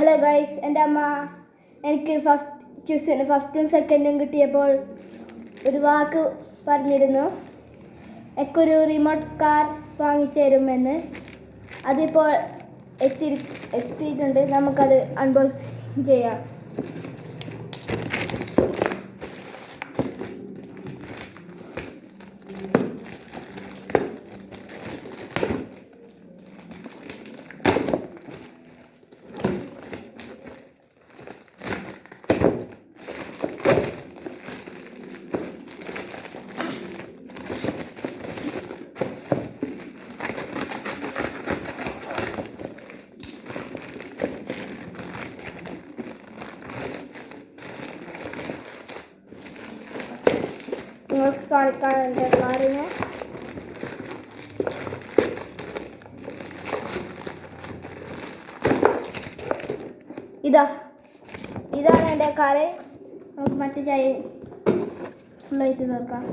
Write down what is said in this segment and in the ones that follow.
Hello guys, എൻ്റെ അമ്മ എനിക്ക് ഫസ്റ്റും സെക്കൻഡും കിട്ടിയപ്പോൾ ഒരു വാക്ക് പറഞ്ഞിരുന്നു, എനിക്കൊരു റിമോട്ട് കാർ വാങ്ങിച്ചു തരുമെന്ന്. അതിപ്പോൾ എത്തിയിട്ടുണ്ട്. നമുക്കത് അൺബോക്സിങ് ചെയ്യാം. നിങ്ങൾക്ക് കാണിക്കാൻ എൻ്റെ കാറിനെ ഇതാണ് എൻ്റെ കാറ്. നമുക്ക് മറ്റു ചായ ഫുള്ളായിട്ട് തീർക്കാം.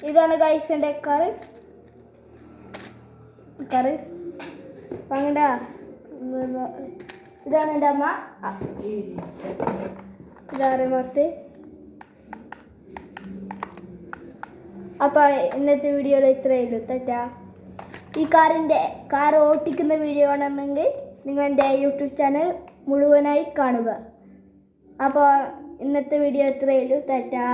ഇതാണ് ഗൈസ് എൻ്റെ കാറ്. വാങ്ങണ്ട. ഇതാണ് എൻ്റെ അമ്മ. ഇതാണ് റിമോട്ട്. അപ്പോൾ ഇന്നത്തെ വീഡിയോയിൽ ഇത്രയുള്ളൂ. തെറ്റാ. ഈ കാർ ഓട്ടിക്കുന്ന വീഡിയോ കാണണമെങ്കിൽ നിങ്ങൾ എൻ്റെ യൂട്യൂബ് ചാനൽ മുഴുവനായി കാണുക. അപ്പോൾ ഇന്നത്തെ വീഡിയോ ഇത്രയുള്ളൂ. തെറ്റാ.